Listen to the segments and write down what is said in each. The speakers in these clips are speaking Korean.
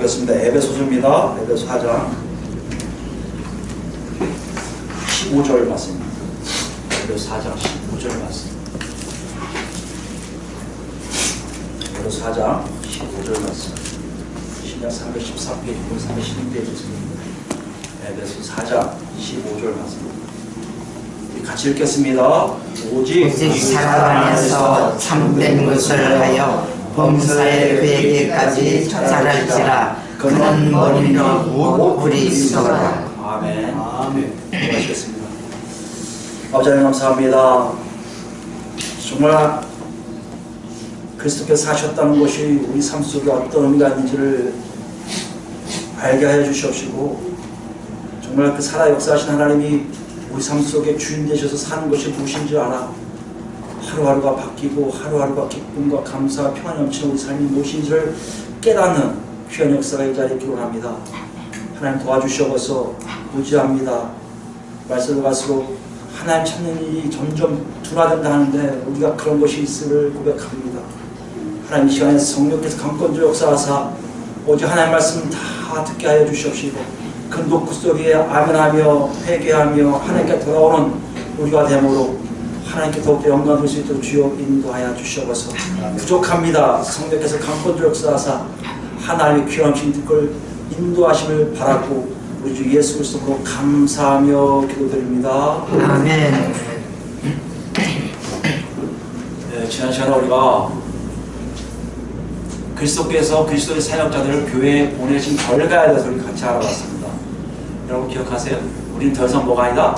보겠습니다. 에베소서입니다. 에베소 4장 15절 말씀입니다. 에베소 4장 15절 말씀. 에베소 4장 15절 말씀. 신약 314페이지, 312페이지. 에베소 4장 25절 말씀. 같이 읽겠습니다. 오직 사랑 안에서 참된 것을 하여 범사의 그에게까지 자랄지라. 그는 머리로 곧 그리스도라. 아멘. 아멘. 고맙습니다. 아버지 하나님 감사합니다. 정말 그리스도께서 사셨다는 것이 우리 삶 속에 어떤 의미가 있는지를 알게 하여 주시옵시고, 정말 그 살아 역사하신 하나님이 우리 삶 속에 주인 되셔서 사는 것이 무엇인지 알아 하루하루가 바뀌고 하루하루가 기쁨과 감사와 평안이 넘치는 우리 삶이 무엇인지를 깨닫는 귀한 역사가 이 자리에 기원합니다. 하나님 도와주시옵소서. 무지합니다. 말씀을 갈수록 하나님 찾는 일이 점점 둔화된다 하는데 우리가 그런 것이 있음을 고백합니다. 하나님 이 시간에 성령께서 강권적 역사하사 오직 하나님 말씀 다 듣게 하여 주시옵시고, 그 노크 소리에 아멘하며 회개하며 하나님께 돌아오는 우리가 되므로 하나님께 더욱더 영광 돌 수 있도록 주여 인도하여 주시옵소서. 부족합니다. 성령께서 강권적 역사하사 하나님의 귀하신 뜻을 인도하심을 바라고 우리 주 예수 그리스도로 감사하며 기도드립니다. 아멘. 네, 지난 시간에 우리가 그리스도께서 그리스도의 사역자들을 교회에 보내신 결과에 대해서 우리 같이 알아봤습니다. 여러분 기억하세요? 우리는 더 이상 뭐가 아니다?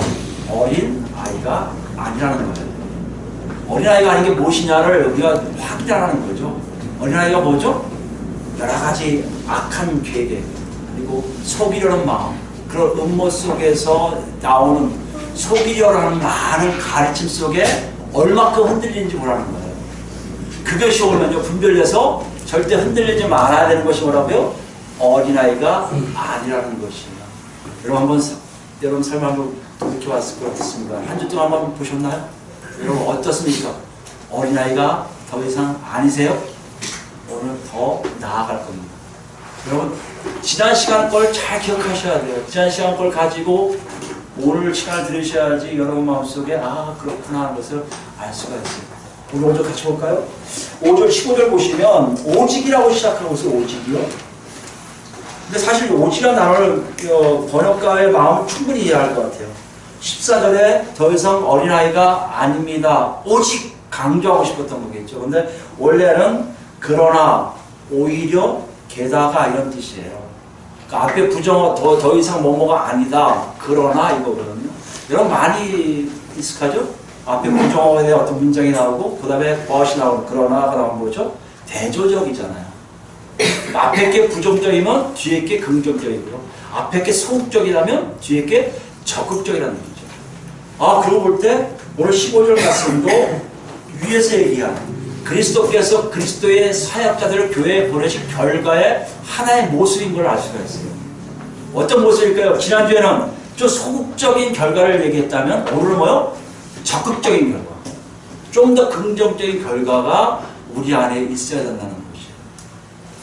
어린 아이가 아니라는 거예요. 어린 아이가 아닌 게 무엇이냐를 우리가 확인하라는 거죠. 어린 아이가 뭐죠? 여러 가지 악한 계획, 그리고 속이려는 마음, 그런 음모 속에서 나오는 속이려는 많은 가르침 속에 얼마큼 흔들리는지 보라는 거예요. 그것이 오면요, 분별해서 절대 흔들리지 말아야 되는 것이 뭐라고요? 어린아이가 아니라는 것이에요. 여러분 삶을 한번 돌이켜봤을 것 같습니다. 한 주 동안 한번 보셨나요? 여러분 어떻습니까? 어린아이가 더 이상 아니세요? 오늘 더 나아갈 겁니다. 여러분 지난 시간 걸 잘 기억하셔야 돼요. 지난 시간 걸 가지고 오늘 시간을 들으셔야지 여러분 마음속에 아 그렇구나 하는 것을 알 수가 있어요. 우리 5절 같이 볼까요? 5절 15절 보시면 오직이라고 시작하고 있어요. 오직이요. 근데 사실 오직이라는 단어를 번역가의 마음을 충분히 이해할 것 같아요. 14절에 더 이상 어린아이가 아닙니다. 오직 강조하고 싶었던 거겠죠. 근데 원래는 그러나 오히려 게다가 이런 뜻이에요. 그러니까 앞에 부정어 더 이상 뭐뭐가 아니다. 그러나 이거거든요. 여러분 많이 익숙하죠? 앞에 부정어에 대한 어떤 문장이 나오고 그 다음에 무엇이 나오고 그러나가 나오는 거죠. 대조적이잖아요. 앞에 게 부정적이면 뒤에 게 긍정적이고요. 앞에 게 소극적이라면 뒤에 게 적극적이라는 얘기죠. 아, 그러고 볼 때 오늘 15절 말씀도 위에서 얘기한 그리스도께서 그리스도의 사역자들을 교회에 보내신 결과의 하나의 모습인 걸 알 수가 있어요. 어떤 모습일까요? 지난주에는 좀 소극적인 결과를 얘기했다면 오늘은 뭐요? 적극적인 결과. 좀 더 긍정적인 결과가 우리 안에 있어야 된다는 것이에요.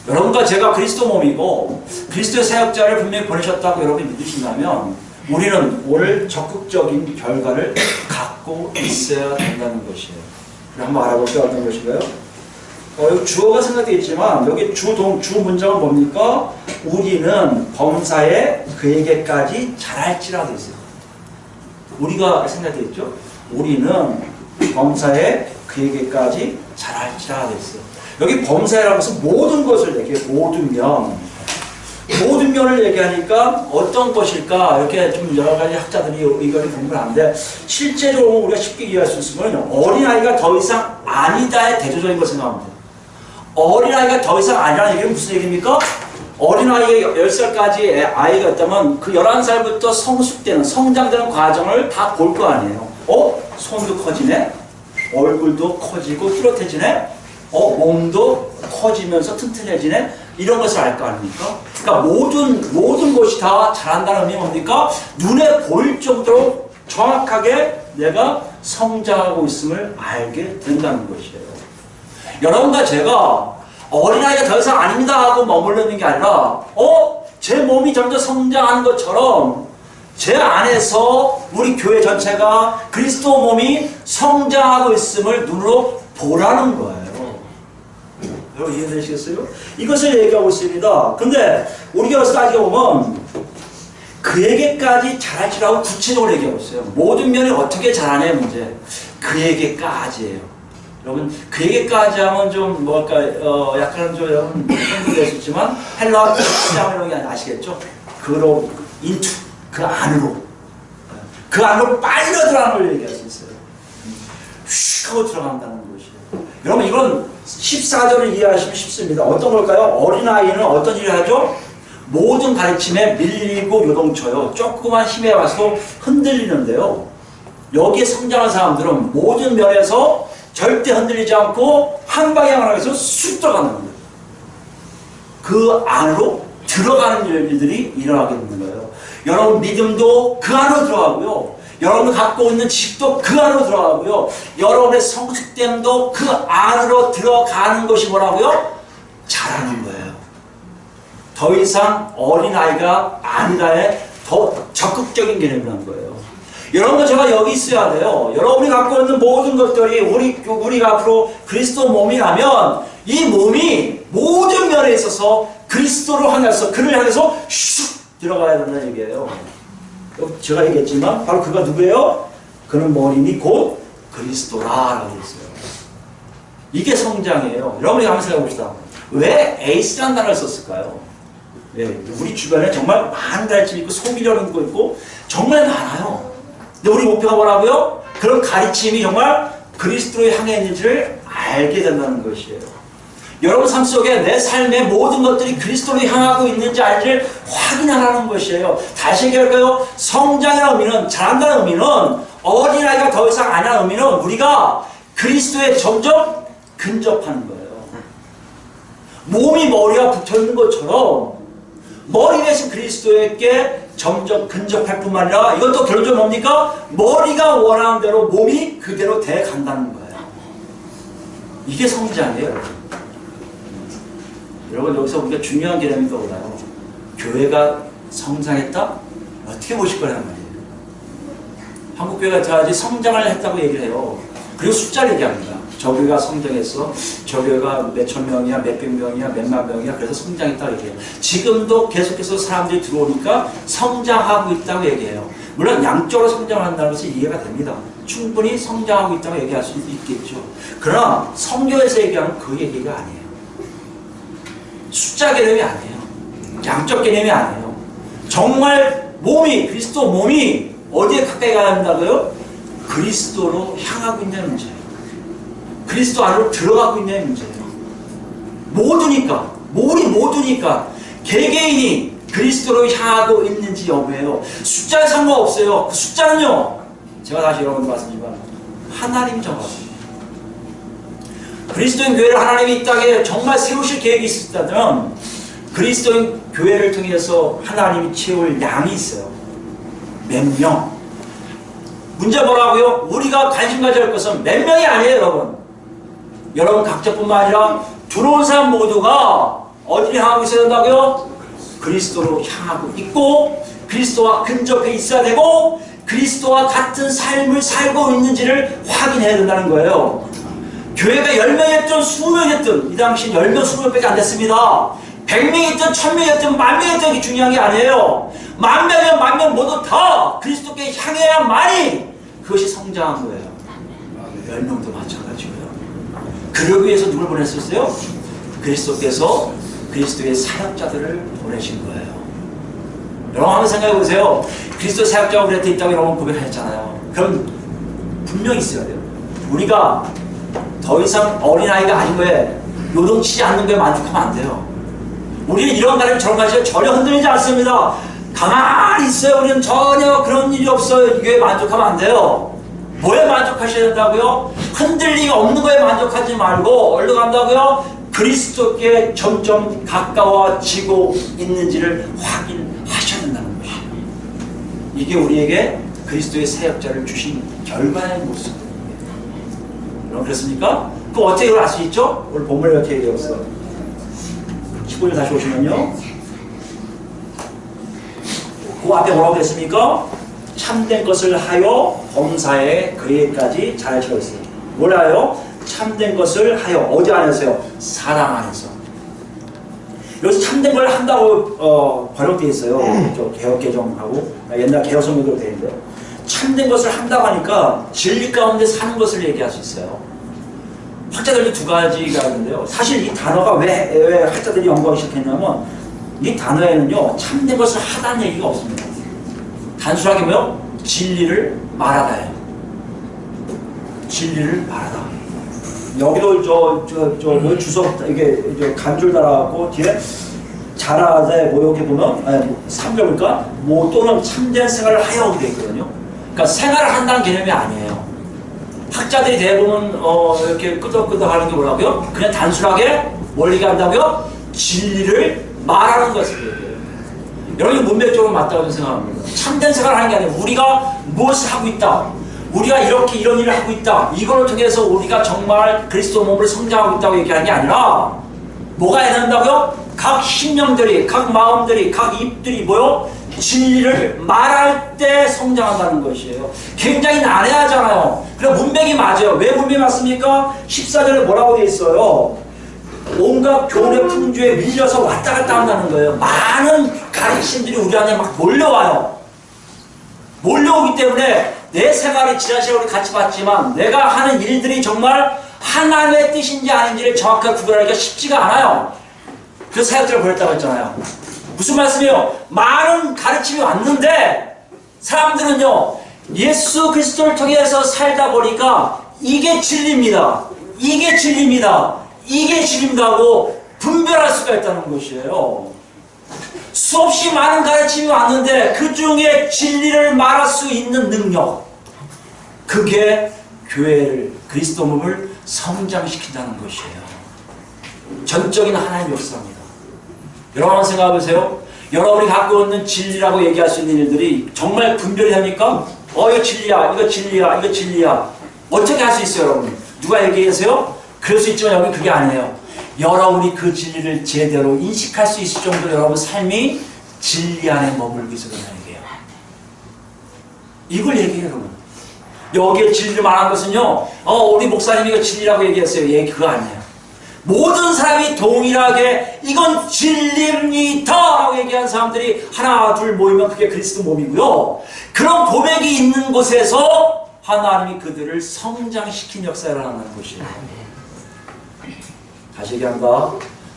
여러분과 제가 그리스도 몸이고 그리스도의 사역자를 분명히 보내셨다고 여러분이 믿으신다면 우리는 오늘 적극적인 결과를 갖고 있어야 된다는 것이에요. 한번 알아볼게요. 어떤 것인가요? 여기 주어가 생각되어 있지만 여기 주 문장은 뭡니까? 우리는 범사에 그에게까지 자랄지라 되어 있어요. 우리가 생각되어 있죠? 우리는 범사에 그에게까지 자랄지라 되어 있어요. 여기 범사라고 해서 모든 것을 얘기해요. 모든 면을 얘기하니까 어떤 것일까? 이렇게 좀 여러 가지 학자들이 의견이 공부를 하는데 실제로 우리가 쉽게 이해할 수 있으면 어린아이가 더 이상 아니다의 대조적인 걸 생각하면 돼요. 어린아이가 더 이상 아니라는 얘기는 무슨 얘기입니까? 어린아이가 10살까지 아이가 있다면 그 11살부터 성숙되는, 성장되는 과정을 다 볼 거 아니에요. 손도 커지네? 얼굴도 커지고 뚜렷해지네? 몸도 커지면서 튼튼해지네? 이런 것을 알 거 아닙니까? 그러니까 모든 것이 다 자란다는 의미가 뭡니까? 눈에 보일 정도로 정확하게 내가 성장하고 있음을 알게 된다는 것이에요. 여러분과 제가 어린아이가 더 이상 아닙니다 하고 머물르는 게 아니라 제 몸이 점점 성장하는 것처럼 제 안에서 우리 교회 전체가 그리스도 몸이 성장하고 있음을 눈으로 보라는 거예요. 여러분 이해되시겠어요? 이것을 얘기하고 있습니다. 근데 우리 교회에서 따지게 보면 그에게까지 잘할지라고 구체적으로 얘기하고 있어요. 모든 면이 어떻게 잘하냐의 문제. 그에게까지예요. 여러분 그에게까지 하면 좀 뭐랄까 약간 좀 여러분 힘들 수 있지만 헬라어 시작이라는 게 아시겠죠? 그로 인투 그 안으로 빨려 들어가는 걸 얘기할 수 있어요. 휙 하고 들어간다는 것이에요. 여러분 이건 14절을 이해하시면 쉽습니다. 어떤 걸까요? 어린아이는 어떤 일을 하죠? 모든 가르침에 밀리고 요동쳐요. 조그만 힘에 와서 흔들리는데요. 여기에 성장한 사람들은 모든 면에서 절대 흔들리지 않고 한 방향으로 해서 쑥 들어가는 거예요. 그 안으로 들어가는 일들이 일어나게 되는 거예요. 여러분 믿음도 그 안으로 들어가고요. 여러분이 갖고 있는 지식도 그 안으로 들어가고요. 여러분의 성숙됨도 그 안으로 들어가는 것이 뭐라고요? 자라는 거예요. 더 이상 어린아이가 아니라의 더 적극적인 개념이라는 거예요. 여러분도 제가 여기 있어야 돼요. 여러분이 갖고 있는 모든 것들이 우리가 앞으로 그리스도 몸이라면 이 몸이 모든 면에 있어서 그리스도를 향해서 그를 향해서 슉 들어가야 된다는 얘기예요. 제가 얘기했지만 바로 그가 누구예요? 그는 머리니 곧 그리스도라라고 했어요. 이게 성장이에요. 여러분이 한번 생각해 봅시다. 왜 에이스라는 단어를 썼을까요? 예, 우리 주변에 정말 많은 가르침이 있고 소비려는 거 있고 정말 많아요. 근데 우리 목표가 뭐라고요? 그런 가르침이 정말 그리스도를 향해 있는지를 알게 된다는 것이에요. 여러분 삶 속에 내 삶의 모든 것들이 그리스도를 향하고 있는지 알지를 확인하라는 것이에요. 다시 얘기할까요? 성장이라는 의미는, 자란다는 의미는, 어린아이가 더 이상 아니라는 의미는 우리가 그리스도에 점점 근접하는 거예요. 몸이 머리와 붙어있는 것처럼 머리 대신 그리스도에게 점점 근접할 뿐만 아니라 이것도 결론적으로 뭡니까? 머리가 원하는 대로 몸이 그대로 돼 간다는 거예요. 이게 성장이에요, 여러분. 여러분 여기서 우리가 중요한 개념이 떠올라요. 교회가 성장했다? 어떻게 보실 거란 말이에요. 한국교회가 다 성장을 했다고 얘기를 해요. 그리고 숫자를 얘기합니다. 저 교회가 성장했어. 저 교회가 몇천 명이야, 몇백 명이야, 몇만 명이야. 그래서 성장했다고 얘기해요. 지금도 계속해서 사람들이 들어오니까 성장하고 있다고 얘기해요. 물론 양쪽으로 성장한다는 것이 이해가 됩니다. 충분히 성장하고 있다고 얘기할 수 있겠죠. 그러나 성경에서 얘기하는 그 얘기가 아니에요. 숫자 개념이 아니에요. 양적 개념이 아니에요. 정말 몸이, 그리스도 몸이 어디에 가까이 가야 한다고요? 그리스도로 향하고 있는 문제예요. 그리스도 안으로 들어가고 있는 문제예요. 모두니까 개개인이 그리스도로 향하고 있는지 여부예요. 숫자에 상관없어요. 그 숫자는요, 제가 다시 여러분들 말씀드리지만 하나님이 정하십니다. 그리스도인 교회를 하나님이 이 땅에 정말 세우실 계획이 있었다면 그리스도인 교회를 통해서 하나님이 채울 양이 있어요. 몇 명. 문제 뭐라고요? 우리가 관심 가져야 할 것은 몇 명이 아니에요, 여러분. 여러분 각자뿐만 아니라 들어온 사람 모두가 어디를 향하고 있어야 된다고요? 그리스도로 향하고 있고 그리스도와 근접해 있어야 되고 그리스도와 같은 삶을 살고 있는지를 확인해야 된다는 거예요. 교회가 10명이었든 20명이었든 이 당시 10명, 20명밖에 안 됐습니다. 100명이었든 1000명이었든 10,000명이었든 이게 중요한 게 아니에요. 10,000명이면 10,000명 모두 다 그리스도께 향해야만이 그것이 성장한 거예요. 10명도 마찬가지고요. 그러기 위해서 누굴 보냈었어요? 그리스도께서 그리스도의 사역자들을 보내신 거예요. 여러분 한번 생각해 보세요. 그리스도 사역자가 우리한테 있다고 여러분 고백했잖아요. 그럼 분명히 있어야 돼요. 우리가 더 이상 어린아이가 아닌 거에 요동치지 않는 거에 만족하면 안 돼요. 우리는 이런 가르침 저런 가르침 전혀 흔들리지 않습니다. 가만히 있어요. 우리는 전혀 그런 일이 없어요. 이거에 만족하면 안 돼요. 뭐에 만족하셔야 된다고요? 흔들림이 없는 거에 만족하지 말고 어디로 간다고요? 그리스도께 점점 가까워지고 있는지를 확인하셔야 된다는 것이에요. 이게 우리에게 그리스도의 사역자를 주신 결과의 모습입니다. 여러분 그렇습니까? 그 어떻게 이걸 알 수 있죠? 오늘 본문을 이렇게 얘기했어요. 19절 다시 오시면요. 그 앞에 뭐라고 그랬습니까? 참된 것을 하여 범사에 그에까지 잘하시고 있어요. 뭐라요? 참된 것을 하여 어디 안에서요? 사랑 안에서. 여기서 참된 걸 한다고 번역되어 있어요. 저 개혁개정하고 옛날 개혁성경으로 되어 있는데 참된 것을 한다고 하니까 진리 가운데 사는 것을 얘기할 수 있어요. 학자들이 두 가지가 있는데요. 사실 이 단어가 왜 학자들이 연구하기 시작했냐면 이 단어에는요 참된 것을 하다는 얘기가 없습니다. 단순하게 뭐요? 진리를 말하다예요. 진리를 말하다. 여기도 뭐 주석 이게 간줄 달아갖고 뒤에 잘하되 뭐 여기 보면 3절일까 뭐 또는 참된 생활을 하여 되어 있거든요. 그러니까 생활을 한다는 개념이 아니에요. 학자들이 대부분 이렇게 끄덕끄덕 하는 게 뭐라고요? 그냥 단순하게 뭘 얘기한다고요? 진리를 말하는 것을 얘기해요. 여러분이 문맥적으로 맞다고 생각합니다. 참된 생활을 하는 게 아니라 우리가 무엇을 하고 있다. 우리가 이렇게 이런 일을 하고 있다. 이걸 통해서 우리가 정말 그리스도 몸으로 성장하고 있다고 얘기하는 게 아니라 뭐가 해야 된다고요? 각 심령들이, 각 마음들이, 각 입들이 뭐요? 진리를 말할 때 성장한다는 것이에요. 굉장히 난해하잖아요. 그래 문맥이 맞아요. 왜 문맥이 맞습니까? 14절에 뭐라고 되어 있어요? 온갖 교훈의 풍조에 밀려서 왔다 갔다 한다는 거예요. 많은 가르침들이 우리 안에 막 몰려와요. 몰려오기 때문에 내 생활이 지난 시간에 우리 같이 봤지만 내가 하는 일들이 정말 하나님의 뜻인지 아닌지를 정확하게 구별하기가 쉽지가 않아요. 그래서 사역들을 보냈다고 했잖아요. 무슨 말씀이에요? 많은 가르침이 왔는데 사람들은요 예수 그리스도를 통해서 살다 보니까 이게 진리입니다. 이게 진리입니다. 이게 진리입니다 하고 분별할 수가 있다는 것이에요. 수없이 많은 가르침이 왔는데 그 중에 진리를 말할 수 있는 능력, 그게 교회를, 그리스도 몸을 성장시킨다는 것이에요. 전적인 하나님의 역사입니다. 여러분 한번 생각해 보세요. 여러분이 갖고 있는 진리라고 얘기할 수 있는 일들이 정말 분별이 됩니까? 이거 진리야, 이거 진리야, 이거 진리야. 어떻게 할 수 있어요, 여러분? 누가 얘기하세요? 그럴 수 있지만 여기 그게 아니에요. 여러분이 그 진리를 제대로 인식할 수 있을 정도로 여러분 삶이 진리 안에 머물고 있어야 된다는 얘기예요. 이걸 얘기해요, 여러분. 여기에 진리를 말한 것은요, 우리 목사님이 이거 진리라고 얘기했어요. 얘기 그거 아니에요. 모든 사람이 동일하게 이건 진리입니다 라고 얘기한 사람들이 하나 둘 모이면 그게 그리스도 몸이고요. 그런 고백이 있는 곳에서 하나님이 그들을 성장시킨 역사를 하는 것이에요. 다시 얘기한다.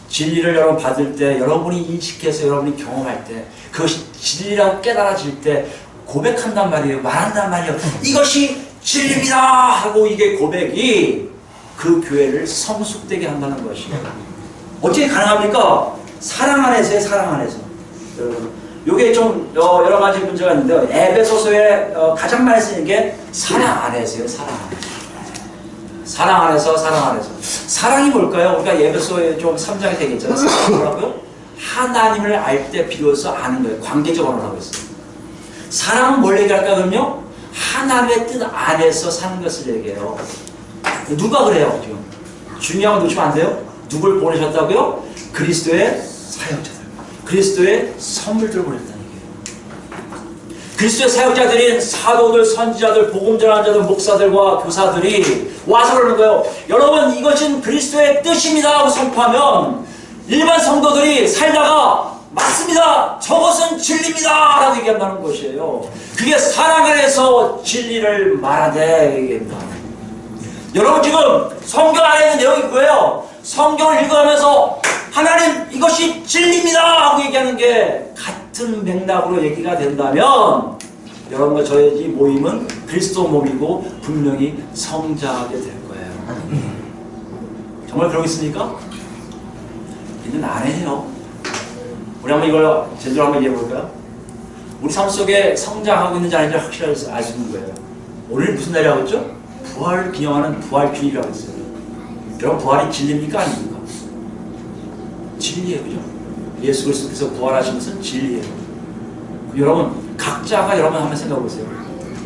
진리를 여러분 받을 때, 여러분이 인식해서 여러분이 경험할 때, 그것이 진리라고 깨달아질 때 고백한단 말이에요. 말한단 말이에요. 이것이 진리입니다 하고 이게 고백이 그 교회를 성숙되게 한다는 것이에요. 어떻게 가능합니까? 사랑 안에서의 사랑 안에서. 여러분, 요게 좀 여러 가지 문제가 있는데요. 에베소서에 가장 많이 쓰는 게 사랑 안에서요. 사랑 안에서. 사랑 안에서, 사랑 안에서. 사랑이 뭘까요? 우리가 에베소에 좀 3장에 되겠잖아요. 사랑이 뭐라고요? 하나님을 알 때 비로소 아는 거예요. 관계적 언어라고 했어요. 사랑은 뭘 얘기할까 그럼요? 하나님의 뜻 안에서 사는 것을 얘기해요. 누가 그래요? 지금 중요한 거 놓치면 안 돼요. 누굴 보내셨다고요? 그리스도의 사역자들, 그리스도의 선물들을 보냈다는 얘기예요. 그리스도의 사역자들인 사도들, 선지자들, 복음 전하는 자들, 목사들과 교사들이 와서 그러는 거예요. 여러분 이것은 그리스도의 뜻입니다 하고 선포하면 일반 성도들이 살다가 맞습니다, 저것은 진리입니다 라고 얘기한다는 것이에요. 그게 사랑 안에서 진리를 말하되 얘기합니다. 여러분 지금 성경 안에 있는 내용이 뭐예요? 성경을 읽어가면서 하나님 이것이 진리입니다 하고 얘기하는 게 같은 맥락으로 얘기가 된다면 여러분과 저의 이 모임은 그리스도 몸이고 분명히 성장하게 될 거예요. 정말 그러겠습니까? 있는 안 해요. 우리 한번 이걸 제대로 한번 얘기해 볼까요? 우리 삶 속에 성장하고 있는지 아닌지 확실히 알 수 있는 거예요. 오늘 무슨 날이라고 했죠? 부활을 기념하는 부활주일이라고 했어요. 여러분 부활이 진리입니까 아닙니까? 진리예요, 그죠? 예수 그리스도께서 부활하신 것은 진리예요. 여러분 각자가 여러분 한번 생각해 보세요.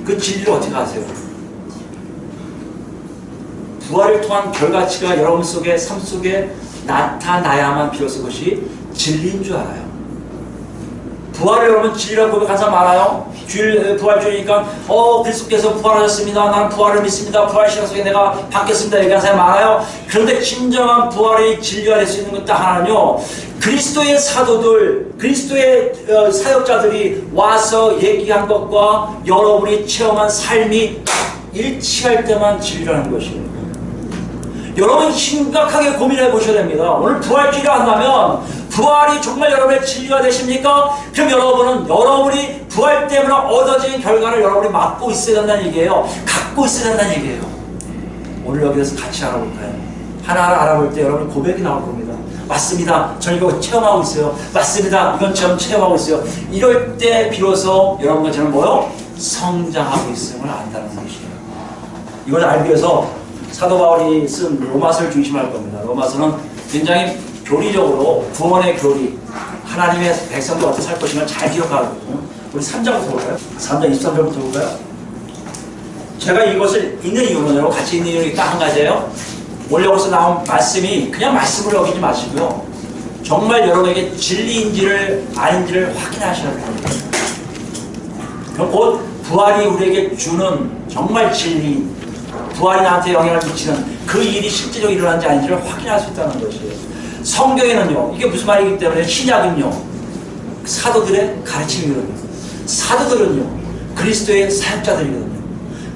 그 진리를 어떻게 아세요? 부활을 통한 결과치가 여러분 속에 삶 속에 나타나야만 비로소 그것이 진리인 줄 알아요. 부활을 여러분 진리라고 고백한 사람 많아요? 부활주의니까 그리스도께서 부활하셨습니다. 나는 부활을 믿습니다. 부활 시간 속에 내가 받겠습니다. 얘기하는 사람이 많아요. 그런데 진정한 부활의 진리가 될 수 있는 것 딱 하나는요, 그리스도의 사도들, 그리스도의 사역자들이 와서 얘기한 것과 여러분이 체험한 삶이 일치할 때만 진리라는 것이에요. 여러분 심각하게 고민해 보셔야 됩니다. 오늘 부활주의를 한다면 부활이 정말 여러분의 진리가 되십니까? 그럼 여러분은 여러분이 부활 때문에 얻어진 결과를 여러분이 맡고 있어야 된다는 얘기예요. 갖고 있어야 된다는 얘기예요. 오늘 여기서 같이 알아볼까요? 하나하나 알아볼 때 여러분 고백이 나올 겁니다. 맞습니다. 저는 이거 체험하고 있어요. 맞습니다. 이건 저는 체험하고 있어요. 이럴 때 비로소 여러분과 저는 뭐요? 성장하고 있음을 안다는 것이에요. 이걸 알기 위해서 사도 바울이 쓴 로마서를 중심할 겁니다. 로마서는 굉장히 교리적으로 구원의 교리, 하나님의 백성도 어떻게 살 것인가 잘 기억하거든요. 우리 3장부터 볼까요? 3장 23절부터 볼까요? 제가 이것을 읽는 이유는 여러분 같이 읽는 이유는 딱 한 가지예요. 원래 여기서 나온 말씀이 그냥 말씀으로 여기지 마시고요, 정말 여러분에게 진리인지를 아닌지를 확인하셔야 됩니다. 그럼 곧 부활이 우리에게 주는 정말 진리, 부활이 나한테 영향을 미치는 그 일이 실제적으로 일어난지 아닌지를 확인할 수 있다는 것이에요. 성경에는요, 이게 무슨 말이기 때문에 신약은요, 사도들의 가르침이거든요. 사도들은요, 그리스도의 사역자들이거든요.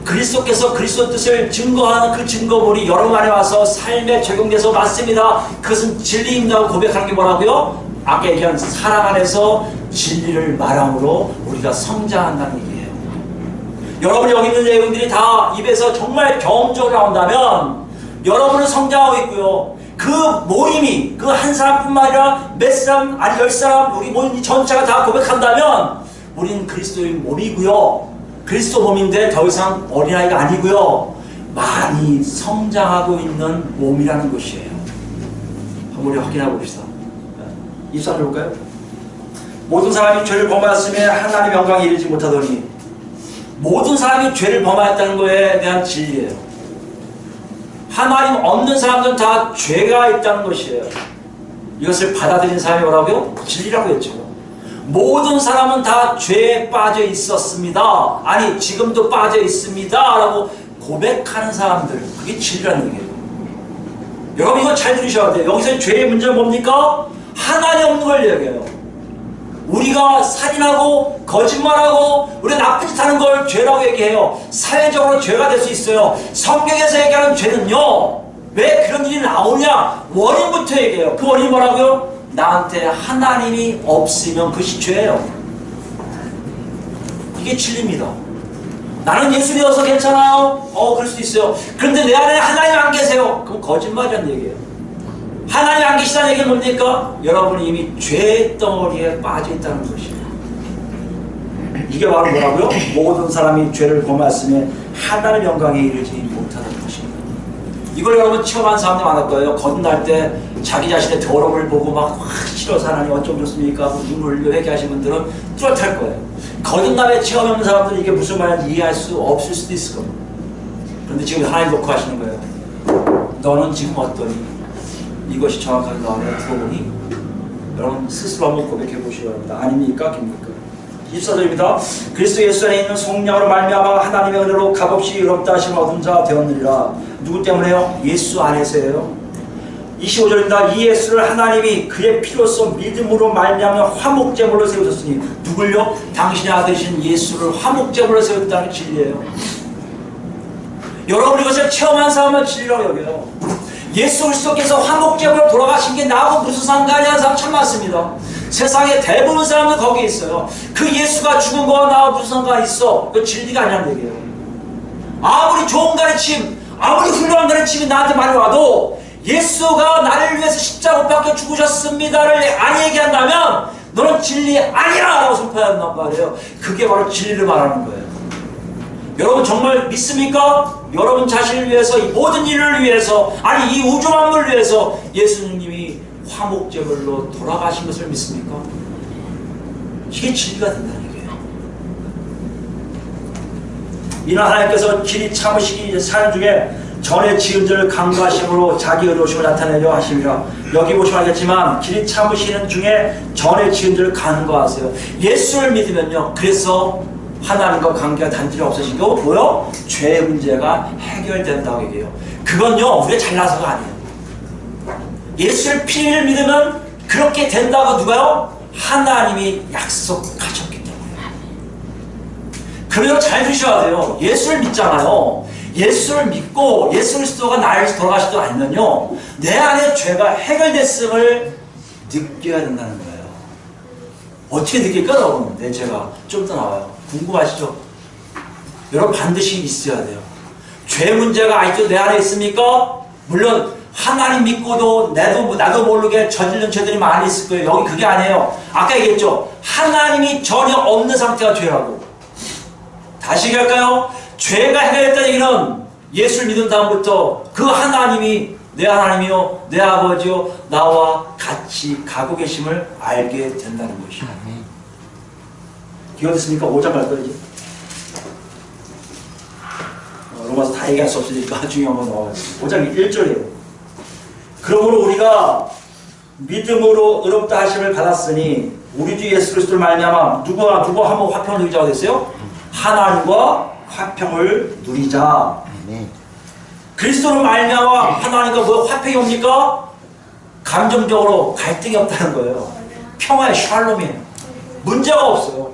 그리스도께서 그리스도 뜻을 증거하는 그 증거물이 여러분 안에 와서 삶에 적용돼서 맞습니다. 그것은 진리입니다고 고백하는 게 뭐라고요? 아까 얘기한 사랑 안에서 진리를 말함으로 우리가 성장한다는 얘기예요. 여러분이 여기 있는 내용들이 다 입에서 정말 경험적으로 나온다면 여러분은 성장하고 있고요, 그 모임이 그 한 사람뿐만 아니라 몇 사람, 아니 10사람, 우리 모임 전체가 다 고백한다면 우리는 그리스도의 몸이고요, 그리스도 몸인데 더 이상 어린아이가 아니고요, 많이 성장하고 있는 몸이라는 것이에요. 한번 우리 확인해 봅시다. 24절 볼까요? 모든 사람이 죄를 범하였음에 하나님의 영광에 이르지 못하더니, 모든 사람이 죄를 범하였다는 것에 대한 진리예요. 하나님 없는 사람들은 다 죄가 있다는 것이에요. 이것을 받아들인 사람이 뭐라고요? 진리라고 했죠. 모든 사람은 다 죄에 빠져 있었습니다. 아니 지금도 빠져 있습니다 라고 고백하는 사람들, 그게 진리라는 얘기예요. 여러분 이거 잘 들으셔야 돼요. 여기서 죄의 문제는 뭡니까? 하나님 없는 걸 얘기해요. 우리가 살인하고 거짓말하고 우리가 나쁜 짓 하는 걸 죄라고 얘기해요. 사회적으로 죄가 될 수 있어요. 성경에서 얘기하는 죄는요, 왜 그런 일이 나오냐? 원인부터 얘기해요. 그 원인이 뭐라고요? 나한테 하나님이 없으면 그것이 죄예요. 이게 진리입니다. 나는 예수 믿어서 괜찮아요. 그럴 수도 있어요. 그런데 내 안에 하나님 안 계세요. 그럼 거짓말이라는 얘기예요. 하나님 안 계시다는 얘기는 뭡니까? 여러분이 이미 죄의 덩어리에 빠져 있다는 것이에요. 이게 바로 뭐라고요? 모든 사람이 죄를 범하였으며 하나님 영광에 이르지 못하는 것입니다. 이걸 여러분 체험한 사람들이 많을 거예요. 거듭날 때 자기 자신의 더러움을 보고 막 싫어서 하나님 어쩜 좋습니까? 눈물 흘려 회개하신 분들은 뚜렷할 거예요. 거듭남에 체험 없는 사람들은 이게 무슨 말인지 이해할 수 없을 수도 있을 겁니다. 그런데 지금 하나님 놓고 하시는 거예요. 너는 지금 어떠니? 이것이 정확하게 나오면 들어보니 여러분 스스로 한번 고백해 보시기 바랍니다. 아닙니까? 아닙니까? 24절입니다. 그리스도 예수 안에 있는 성령으로 말미암아 하나님의 은혜로 값없이 의롭다 하심을 얻은 자 되었느니라. 누구 때문에요? 예수 안에서예요. 25절입니다. 이 예수를 하나님이 그의 피로써 믿음으로 말미암아 화목제물로 세우셨으니, 누굴요? 당신의 아들이신 예수를 화목제물로 세웠다는 진리예요. 여러분 이것을 체험한 사람은 진리라고 여겨요. 예수 그리스도께서 화목제물로 돌아가신 게 나하고 무슨 상관이 하는 사람 참 많습니다. 세상에 대부분 사람은 거기에 있어요. 그 예수가 죽은 거와 나하고 무슨 상관이 있어? 그 진리가 아니라는 얘기예요. 아무리 좋은 가르침, 아무리 훌륭한 가르침이 나한테 많이 와도 예수가 나를 위해서 십자가 못 박혀 죽으셨습니다를 안 얘기한다면 너는 진리 아니야 라고 선포한단 말이에요. 그게 바로 진리를 말하는 거예요. 여러분 정말 믿습니까? 여러분 자신을 위해서, 이 모든 일을 위해서, 아니 이 우주 만물을 위해서 예수님이 화목제물로 돌아가신 것을 믿습니까? 이게 진리가 된다는 얘기예요. 이는 하나님께서 길이 참으시기 사연 중에 전에 지은 자를 강구하심으로 자기 의로우심을 나타내려 하심이라. 여기 보시면 알겠지만 길이 참으시는 중에 전에 지은 자를 간구하세요. 예수를 믿으면요, 그래서 하나님과 관계가 단절이 없어지고 뭐요? 죄의 문제가 해결된다고 얘기해요. 그건요, 우리가 잘나서가 아니에요. 예수를 피를 믿으면 그렇게 된다고 누가요? 하나님이 약속하셨기 때문에. 그래서 잘 주셔야 돼요. 예수를 믿잖아요. 예수를 믿고 예수 그리스도가 나를 돌아가시지 않으면요, 내 안에 죄가 해결됐음을 느껴야 된다는 거예요. 어떻게 느낄까? 여러분, 내 죄가 좀 더 나와요. 궁금하시죠? 여러분, 반드시 있어야 돼요. 죄 문제가 아직도 내 안에 있습니까? 물론 하나님 믿고도 나도 모르게 저지른 죄들이 많이 있을 거예요. 여기 그게 아니에요. 아까 얘기했죠? 하나님이 전혀 없는 상태가 죄라고. 다시 얘기할까요? 죄가 해결됐다는 얘기는 예수를 믿은 다음부터 그 하나님이 내 하나님이요, 내 아버지요, 나와 같이 가고 계심을 알게 된다는 것이에요. 기억됐습니까? 5장 갈 거예요, 이제. 로마서 다 얘기할 수 없으니까 중요한 건 나와요. 5장 1절이에요. 그러므로 우리가 믿음으로 의롭다 하심을 받았으니 우리 주 예수 그리스도를 말미암아 누구와 한번 화평을 누리자고 됐어요? 하나님과 화평을 누리자. 그리스도로 말미암아 하나님과 뭐 화평이 옵니까? 감정적으로 갈등이 없다는 거예요. 평화의 샬롬이에요. 문제가 없어요.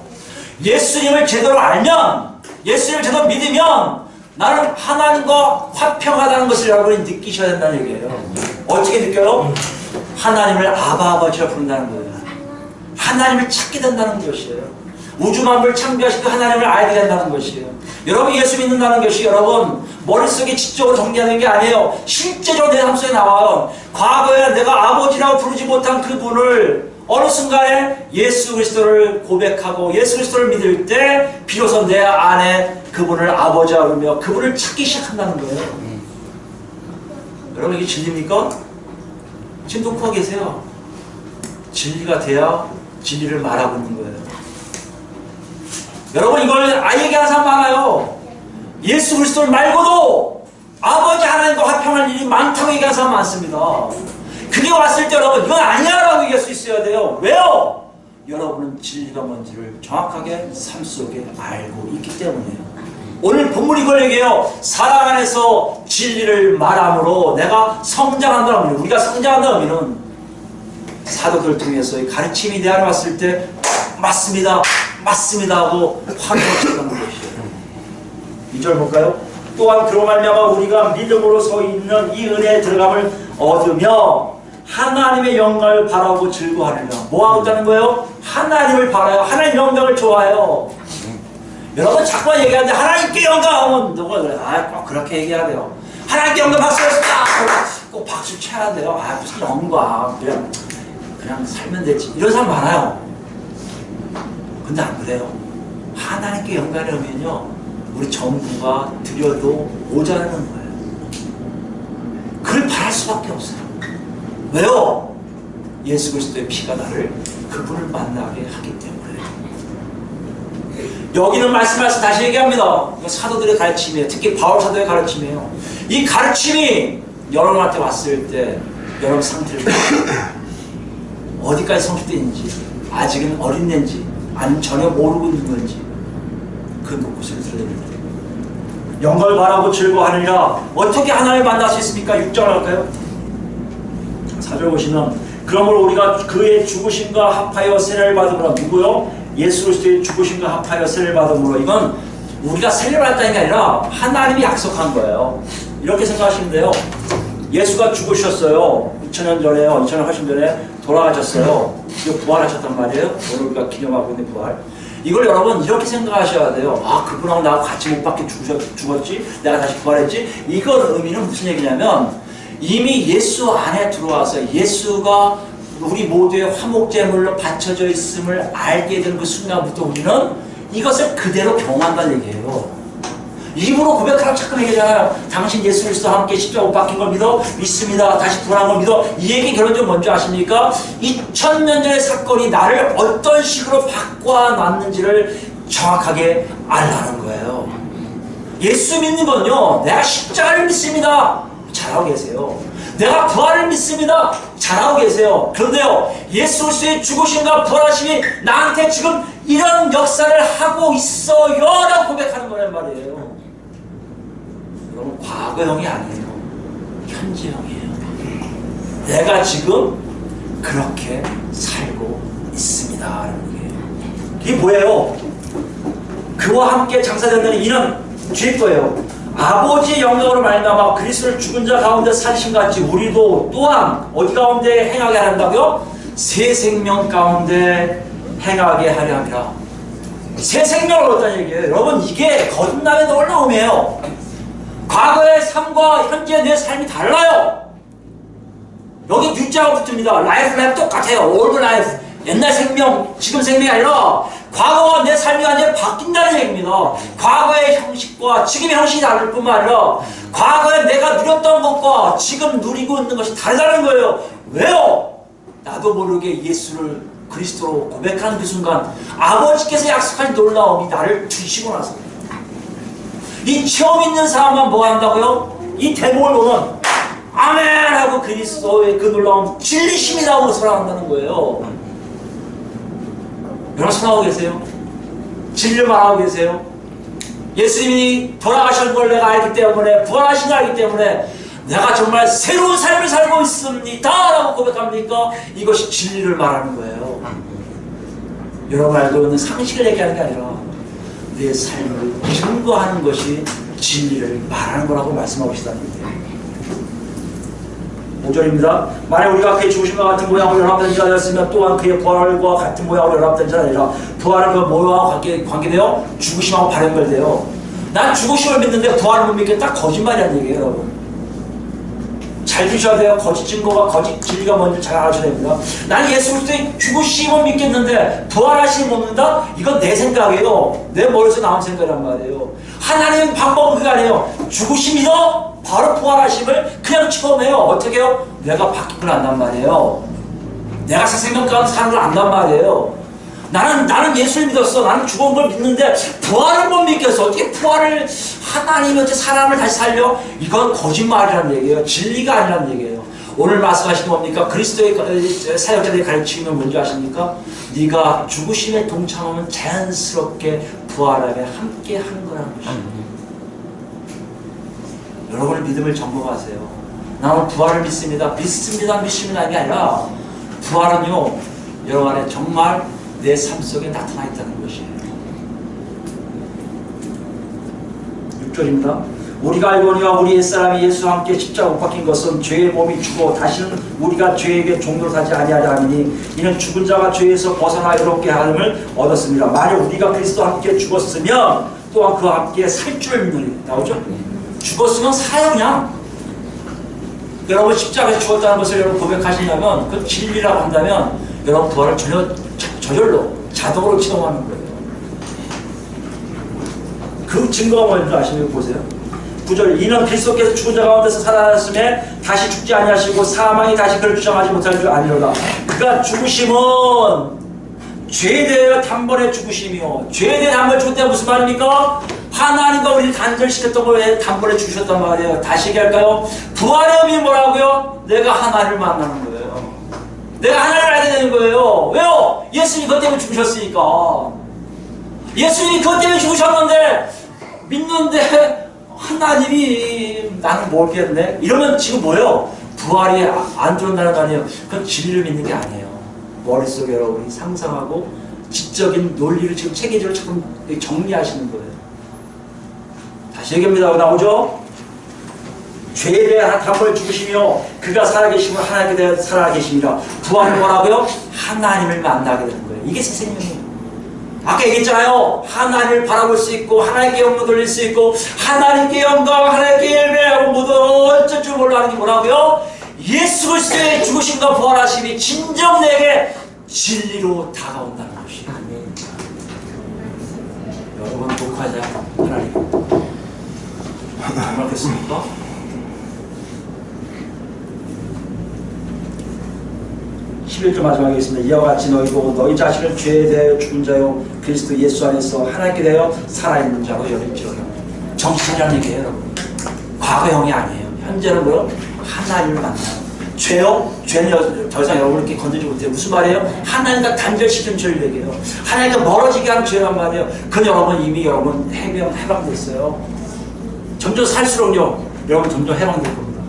예수님을 제대로 알면, 예수님을 제대로 믿으면 나는 하나님과 화평하다는 것을 여러분이 느끼셔야 된다는 얘기예요. 어떻게 느껴요? 하나님을 아버지라 부른다는 거예요. 하나님을 찾게 된다는 것이에요. 우주 만물을 창조하신 그 하나님을 알게 된다는 것이에요. 여러분, 예수 믿는다는 것이 여러분 머릿속에 지적으로 정리하는 게 아니에요. 실제로 내 삶 속에 나와요. 과거에 내가 아버지라고 부르지 못한 그분을 어느 순간에 예수 그리스도를 고백하고 예수 그리스도를 믿을 때 비로소 내 안에 그분을 아버지라 부르며 그분을 찾기 시작한다는 거예요. 여러분, 이게 진리입니까? 지금 놓고 계세요. 진리가 돼야 진리를 말하고 있는 거예요. 여러분, 이걸 얘기하는 사람 많아요. 예수 그리스도 말고도 아버지 하나님과 화평할 일이 많다고 얘기하는 사람 많습니다. 그게 왔을 때 여러분, 이건 아니야 라고 얘기할 수 있어야 돼요. 왜요? 여러분은 진리가 뭔지를 정확하게 삶 속에 알고 있기 때문이에요. 오늘 본문이 이걸 얘기해요. 사랑 안에서 진리를 말함으로 내가 성장한다는 의미. 우리가 성장한다는 의미는 사도들 통해서의 가르침이 내 안에 왔을 때 맞습니다, 맞습니다 하고 확인하셨다는 것이에요. 2절 볼까요? 또한 그로 말미암아 우리가 믿음으로 서 있는 이 은혜에 들어감을 얻으며 하나님의 영광을 바라고 즐거워하리라. 뭐 하고 있다는 거예요? 하나님을 바라요. 하나님 영광을 좋아해요. 여러분, 자꾸만 얘기하는데 하나님께 영광하면 누가 그래? 꼭 그렇게 얘기해야 돼요. 하나님께 영광 박수했습니다. 꼭 박수 쳐야 돼요. 무슨 영광, 그냥 살면 되지. 이런 사람 많아요. 근데 안 그래요. 하나님께 영광을 하면요, 우리 전부가 드려도 모자라는 거예요. 그걸 바랄 수밖에 없어요. 왜요? 예수 그리스도의 피가 나를 그분을 만나게 하기 때문에. 여기는 말씀하셔서 다시 얘기합니다. 이거 사도들의 가르침이에요. 특히 바울 사도의 가르침이에요. 이 가르침이 여러분한테 왔을 때 여러분 상태를 어디까지 성숙되는지, 아직은 어린애인지, 아니면 전혀 모르고 있는 건지 그 녹음을 들려드립니다. 영광을 바라고 즐거워하느니라. 어떻게 하나님을 만날 수 있습니까? 6절 할까요? 4절 보시면 그러므로 우리가 그의 죽으심과 합하여 세례를 받음으로. 누구요? 예수 그리스도의 죽으심과 합하여 세례를 받음으로. 이건 우리가 세례를 받았다는 게 아니라 하나님이 약속한 거예요. 이렇게 생각하시면 돼요. 예수가 죽으셨어요. 2000년 전에요. 2000년 훨씬 전에 돌아가셨어요. 이거 부활하셨단 말이에요. 오늘 우리가 기념하고 있는 부활. 이걸 여러분 이렇게 생각하셔야 돼요. 그분하고 나하고 같이 못 박혀 죽었지? 내가 다시 부활했지? 이건 의미는 무슨 얘기냐면 이미 예수 안에 들어와서 예수가 우리 모두의 화목제물로 바쳐져 있음을 알게 되는 그 순간부터 우리는 이것을 그대로 경험한다는 얘기예요. 입으로 고백하라고 자꾸 얘기하잖아요. 당신 예수 그리스도와 함께 십자가 못 박힌 걸 믿어? 믿습니다. 다시 부활한 걸 믿어? 이 얘기 결론 좀 뭔지 아십니까? 2000년 전의 사건이 나를 어떤 식으로 바꿔놨는지를 정확하게 알라는 거예요. 예수 믿는 건요, 내가 십자가를 믿습니다. 잘하고 계세요. 내가 부활을 믿습니다. 잘하고 계세요. 그런데요, 예수 그리스도의 죽으심과 부활하심이 나한테 지금 이런 역사를 하고 있어요 라고 고백하는 거란 말이에요. 여러분, 과거형이 아니에요. 현재형이에요. 내가 지금 그렇게 살고 있습니다 라는 거예요. 이게 뭐예요? 그와 함께 장사된다는 이는 주일 거예요. 아버지의 영광으로 말미암아 그리스도를 죽은 자 가운데 살리신 같이 우리도 또한 어디 가운데 행하게 한다고요? 새 생명 가운데 행하게 하려 함이라. 새 생명을 얻었다는 얘기예요. 여러분, 이게 거듭남의 놀라움이에요. 과거의 삶과 현재 내 삶이 달라요. 여기 뉴자가 붙습니다. 라이프 똑같아요. 올드 라이프. 옛날 생명, 지금 생명이 아니라 과거와 내 삶이 완전히 바뀐다는 얘기입니다. 과거의 형식과 지금의 형식이 다를 뿐만 아니라 과거에 내가 누렸던 것과 지금 누리고 있는 것이 다르다는 거예요. 왜요? 나도 모르게 예수를 그리스도로 고백하는 그 순간 아버지께서 약속하신 놀라움이 나를 주시고 나서 이 처음 있는 사람만 뭐 한다고요? 이 대목을 보면 아멘 하고 그리스도의 그 놀라움 진리심이라고 선언한다는 거예요. 여러분, 선하고 계세요? 진리를 말하고 계세요? 예수님이 돌아가신 걸 내가 알기 때문에, 부활하신 걸 알기 때문에 내가 정말 새로운 삶을 살고 있습니다 라고 고백합니까? 이것이 진리를 말하는 거예요. 여러분 알고 있는 상식을 얘기하는 게 아니라 내 삶을 증거하는 것이 진리를 말하는 거라고 말씀하고 계시다는 거예요. 5절입니다. 만약 우리가 그의 죽으심과 같은 모양으로 연합된 자가 되었으면 또한 그의 부활과 같은 모양으로 연합된 자가 아니라 부활은 그 모양과 관계되어 죽으심하고 발연결돼요. 난 죽으심을 믿는데 부활을 못 믿겠다? 거짓말이라는 얘기예요, 여러분. 잘 주셔야 돼요. 거짓 증거가, 거짓 진리가 뭔지 잘 알아셔야 됩니다. 나는 예수 그리스도의 죽으심을 믿겠는데 부활하심을 못 믿는다? 이건 내 생각이에요. 내 머리에서 나온 생각이란 말이에요. 하나님의 방법은 그게 아니에요. 죽으심 믿어? 바로 부활하심을 그냥 처음해요. 어떻게 해요? 내가 바뀐 걸 안단 말이에요. 내가 새 생명 가운데 사는 걸 안단 말이에요. 나는 예수를 믿었어. 나는 죽은 걸 믿는데 부활을 못 믿겠어. 어떻게 부활을 하나님이 어떻게 사람을 다시 살려? 이건 거짓말이라는 얘기예요. 진리가 아니라는 얘기예요. 오늘 말씀하시는 뭡니까? 그리스도의 사역자들이 가르치면 뭔지 아십니까? 네가 죽으심에 동참하면 자연스럽게 부활함에 함께 하는 거라는 것입니다. 여러분의 믿음을 점검하세요. 나는 부활을 믿습니다. 믿습니다. 이게 아니라 부활은요, 여러분 안에 정말 내 삶 속에 나타나 있다는 것이에요. 6절입니다. 우리가 알거니와 우리 옛사람이 예수와 함께 십자가 못 박힌 것은 죄의 몸이 죽어 다시는 우리가 죄에게 종노하지 아니하려 함이니 이는 죽은 자가 죄에서 벗어나 의롭게 하심을 얻었습니다. 만약 우리가 그리스도와 함께 죽었으면 또한 그와 함께 살 줄 믿느니. 나오죠? 죽었으면 사요 그냥. 여러분 십자가에서 죽었다는 것을 여러분 고백하시려면 그 진리라고 한다면 여러분 부활을 저절로 자동으로 체험하는 거예요. 그 증거가 뭔지 아시면 보세요. 9절. 이는 그리스도께서 죽은 자 가운데서 살아났음에 다시 죽지 아니하시고 사망이 다시 그를 주장하지 못할 줄 아니로다. 그가 죽으심은 죄에 대하여 단번에 죽으심이요. 죄에 대해 단번에 죽을 때 무슨 말입니까? 하나님과 우리를 단절시켰던 걸 단번에 죽으셨단 말이에요. 다시 얘기할까요? 부활의 의미 뭐라고요? 내가 하나님을 만나는 거예요. 내가 하나님을 알게 되는 거예요. 왜요? 예수님이 그것 때문에 죽으셨으니까. 예수님이 그것 때문에 죽으셨는데 믿는데 하나님이 나는 모르겠네? 이러면 지금 뭐예요? 부활이 안 들어온다는 거 아니에요. 그건 진리를 믿는 게 아니에요. 머릿속에 여러분이 상상하고 지적인 논리를 지금 체계적으로 조금 정리하시는 거예요. 다시 얘기합니다. 나오죠? 죄에 대해 단번에 죽으시며 그가 살아계시면 하나님께 대해 살아계십니다. 부활은 뭐라고요? 하나님을 만나게 되는 거예요. 이게 새 생명이에요. 아까 얘기했잖아요. 하나님을 바라볼 수 있고 하나님께 영광 돌릴 수 있고 하나님께 영광, 하나님께 예배하고 모두 어쩔 줄 몰라 하는 게 뭐라고요? 예수 그리스도의 죽으심과 부활하심이 진정 내게 진리로 다가온다는 것이에요. 여러분 독하자 하나님 정말 그렇습니까? (11절) 마지막에 있습니다. 이와 같이 너희도 너희 자신을 죄에 대하여 죽은 자요 그리스도 예수 안에서 하나님께 대하여 살아있는 자로 여길지어다. 정치적이라는 얘기예요, 여러분. 과거형이 아니에요. 현재는 뭐요? 하나님을 만나요. 죄는 더 이상 여러분을 이렇게 건드리지 못해요. 무슨 말이에요? 하나님과 단절시키는 죄를 얘기해요. 하나님과 멀어지게 하는 죄란 말이에요. 그건 여러분 이미 여러분 해방됐어요. 점점 살수록요, 여러분 점점 해방될 겁니다.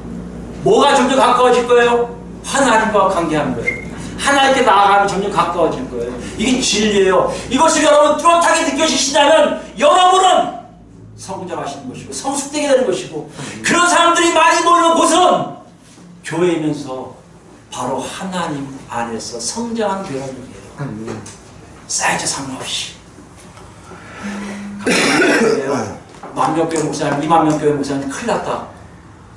뭐가 점점 가까워질 거예요? 하나님과 관계하는 거예요. 하나님께 나아가면 점점 가까워질 거예요. 이게 진리예요. 이것을 여러분 뚜렷하게 느껴지시다면 여러분은 성장하시는 것이고 성숙되게 되는 것이고, 그런 사람들이 많이 모이는 곳은 교회이면서 바로 하나님 안에서 성장하는 교회라는 얘기예요. 사이즈 상관없이. 만명교회 목사님, 2만명 교회 목사님 큰일 났다.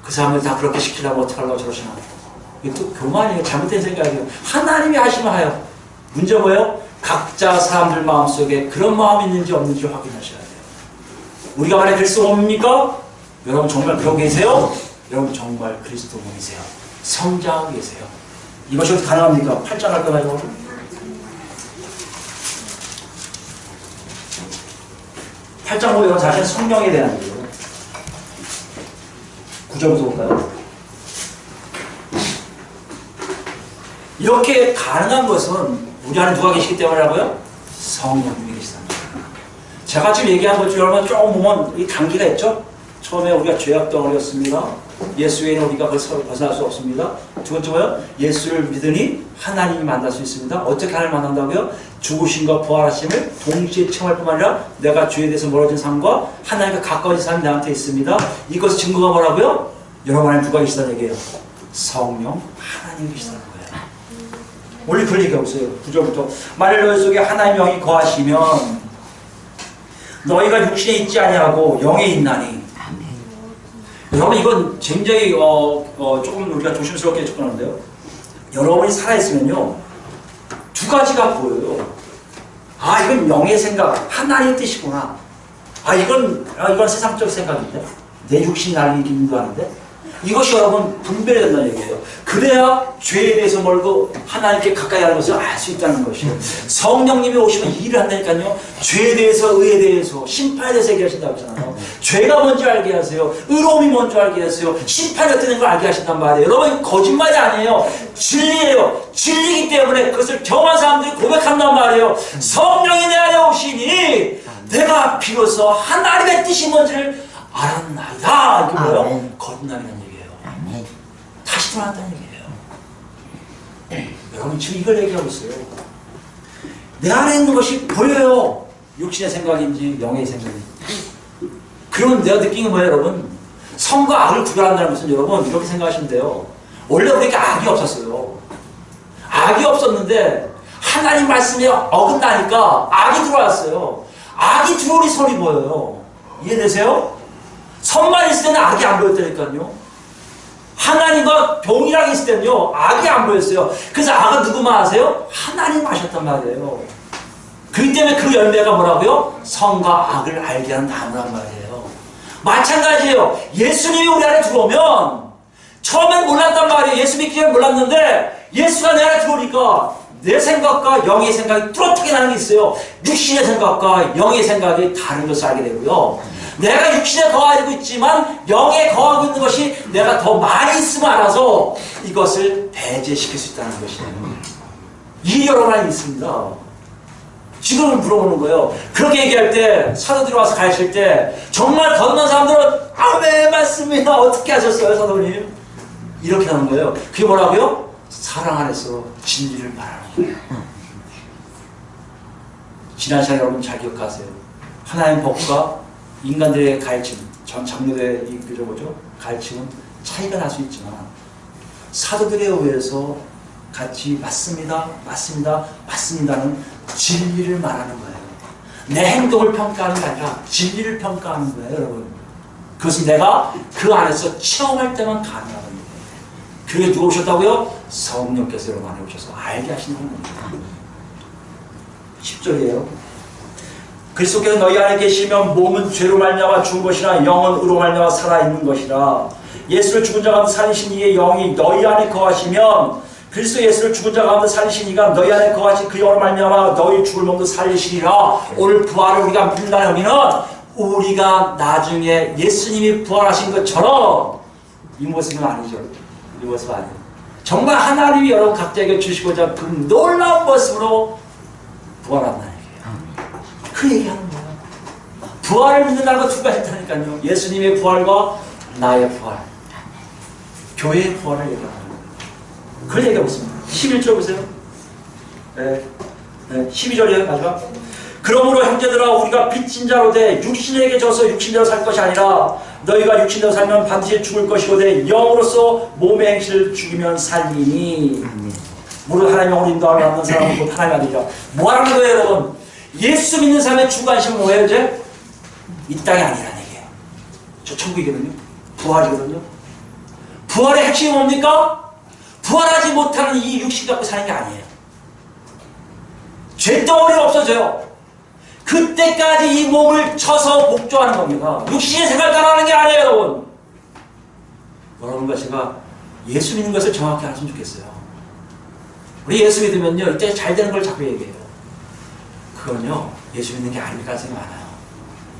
그 사람들 다 그렇게 시키려고 어떡하려고 저러시나. 이게 또 교만이에요. 잘못된 생각이에요. 하나님이 하시면 하여. 문제가 뭐예요? 각자 사람들 마음속에 그런 마음이 있는지 없는지 확인하셔야 돼요. 우리가 말해 그리스도 몸입니까? 여러분 정말 그러고 계세요? 여러분 정말 그리스도 몸이세요. 성장하고 계세요. 이것이 어떻게 가능합니까? 8장 할 거나요? 8장 보면 자신 성령에 대한 얘기예요. 9절부터 볼까요? 이렇게 가능한 것은 우리 안에 누가 계시기 때문이라고요? 성령님이 계시답니다. 제가 지금 얘기한 것 중에 여러분 조금 보면 이 단계가 있죠? 처음에 우리가 죄악 덩어리였습니다. 예수 외에는 우리가 벗어날 수 없습니다. 두 번째 뭐요? 예수를 믿으니 하나님이 만날 수 있습니다. 어떻게 하나님을 만난다고요? 죽으심과 부활하심을 동시에 체험할 뿐만 아니라 내가 죄에 대해서 멀어진 삶과 하나님과 가까워진 삶이 나한테 있습니다. 이것의 증거가 뭐라고요? 여러분 안에 누가 계시다는 얘기예요? 성령 하나님이 계시다는 거예요. 원래 그런 얘기가 없어요. 9절부터 만일 너희 속에 하나님의 영이 거하시면 너희가 육신에 있지 아니하고 영에 있나니. 여러분 이건 굉장히 조금 우리가 조심스럽게 접근하는데요. 여러분이 살아있으면요 두 가지가 보여요. 아 이건 영의 생각, 하나님의 뜻이구나. 이건 세상적 생각인데 내 육신이 나를 인도하는데, 이것이 여러분 분별이 된다는 얘기예요. 그래야 죄에 대해서 멀고 하나님께 가까이 하는 것을 알 수 있다는 것이에요. 성령님이 오시면 일을 한다니까요. 죄에 대해서, 의에 대해서, 심판에 대해서 얘기하신다고 하잖아요. 죄가 뭔지 알게 하세요. 의로움이 뭔지 알게 하세요. 심판이 어떤 걸 알게 하신단 말이에요. 여러분 거짓말이 아니에요. 진리예요. 진리이기 때문에 그것을 경험한 사람들이 고백한단 말이에요. 성령이 내 안에 오시니 내가 비로소 하나님의 뜻이 뭔지를 알았나이다. 이게 뭐예요? 거듭남이라는 얘기예요. 다시 태어났다는 얘기예요. 여러분 지금 이걸 얘기하고 있어요. 내 안에 있는 것이 보여요. 육신의 생각인지 영의 생각인지. 그러면 내가 느낀 게 뭐예요, 여러분? 성과 악을 구별한다는 것은 여러분 이렇게 생각하시면 돼요. 원래 우리에게 악이 없었어요. 악이 없었는데 하나님 말씀에 어긋나니까 악이 들어왔어요. 악이 들어오니 선이 보여요. 이해되세요? 선만 있을 때는 악이 안 보였다니까요. 하나님과 동일하게 있을 때는요 악이 안 보였어요. 그래서 악은 누구만 아세요? 하나님 아셨단 말이에요. 그렇기 때문에 그 열매가 뭐라고요? 선과 악을 알게 하는 나무란 말이에요. 마찬가지예요. 예수님이 우리 안에 들어오면 처음엔 몰랐단 말이에요. 예수 믿기 전에 몰랐는데 예수가 내 안에 들어오니까 내 생각과 영의 생각이 뚜렷하게 나는 게 있어요. 육신의 생각과 영의 생각이 다른 것을 알게 되고요. 내가 육신에 거하고 있지만 영에 거하고 있는 것이 내가 더 많이 있으면 알아서 이것을 배제시킬 수 있다는 것이에요. 이 여러 가지 있습니다. 지금 물어보는 거예요. 그렇게 얘기할 때 사도들이 와서 가르칠 때 정말 거듭난 사람들은 네 맞습니다. 어떻게 하셨어요 사도님? 이렇게 하는 거예요. 그게 뭐라고요? 사랑 안에서 진리를 말하는 거예요. 지난 시간에 여러분 잘 기억하세요. 하나님 법과 인간들의 가르침, 전 장로들의 이 뭐죠? 가르침은 차이가 날 수 있지만 사도들에 의해서 같이 맞습니다, 맞습니다, 맞습니다는 진리를 말하는 거예요. 내 행동을 평가하는 게 아니라 진리를 평가하는 거예요, 여러분. 그것은 내가 그 안에서 체험할 때만 가능하다는 거예요. 그게 누가 오셨다고요? 성령께서 여러분 안에 오셔서 알게 하시는 겁니다. 10절이에요. 그리스도께서 너희 안에 계시면 몸은 죄로 말미암아 죽은 것이나 영은 의로 말미암아 살아있는 것이라. 예수를 죽은 자 가운데 살리신 이의 영이 너희 안에 거하시면 그리스도 예수를 죽은 자 가운데 살리신 이가 너희 안에 거하신 그 영으로 말미암아 너희 죽을 몸도 살리시리라. 오늘 부활을 우리가 믿는다는 의미는 우리가 나중에 예수님이 부활하신 것처럼 이 모습은 아니죠. 이 모습은 아니에요. 정말 하나님이 여러분 각자에게 주시고자 그 놀라운 모습으로 부활한다는 얘기예요. 그 얘기하는 거예요. 부활을 믿는다는 거 두 가지 있다니까요. 예수님의 부활과 나의 부활. 교회의 부활을 얘기하는 거예요. 그걸 얘기하고 있습니다. 11절 보세요. 네. 12절이에요. 마지막. 그러므로 형제들아 우리가 빚진 자로 돼 육신에게 져서 육신대로 살 것이 아니라 너희가 육신대로 살면 반드시 죽을 것이거든 영으로서 몸의 행실을 죽이면 살리니 무릇 하나님의 영으로 인도함을 받는 사람은 곧 하나님의 아들이라. 뭐하는 거예요 여러분? 예수 믿는 사람의 주관심은 뭐예요 이제? 이 땅이 아니라는 얘기예요. 저 천국이거든요. 부활이거든요. 부활의 핵심이 뭡니까? 부활하지 못하는 이 육신 갖고 사는 게 아니에요. 죄덩어리가 없어져요. 그때까지 이 몸을 쳐서 복종하는 겁니다. 육신의 생활 따라하는 게 아니에요 여러분. 여러분과 제가 예수 믿는 것을 정확히 알았으면 좋겠어요. 우리 예수 믿으면요 이때 잘 되는 걸 자꾸 얘기해요. 그건요 예수 믿는 게 아닐 가능성이 많아요.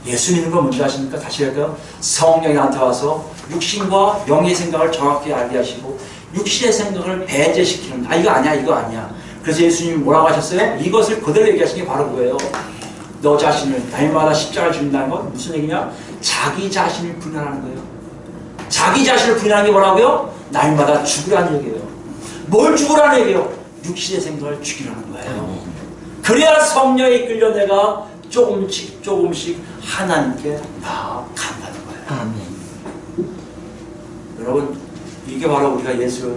예수 믿는 건 뭔지 아십니까? 다시 할까요? 성령이 나한테 와서 육신과 영의 생각을 정확히 알게 하시고 육신의 생각을 배제시키는 이거 아니야 이거 아니야. 그래서 예수님이 뭐라고 하셨어요? 이것을 그대로 얘기하신 게 바로 그거예요. 너 자신을 날마다 십자가를 죽인다는 건 무슨 얘기냐? 자기 자신을 부인하는 거예요. 자기 자신을 부인하는 게 뭐라고요? 날마다 죽으라는 얘기예요. 뭘 죽으라는 얘기예요? 육신의 생각을 죽이라는 거예요. 그래야 성령에 이끌려 내가 조금씩 조금씩 하나님께 나아간다는 거예요. 아멘. 여러분 이게 바로 우리가 예수의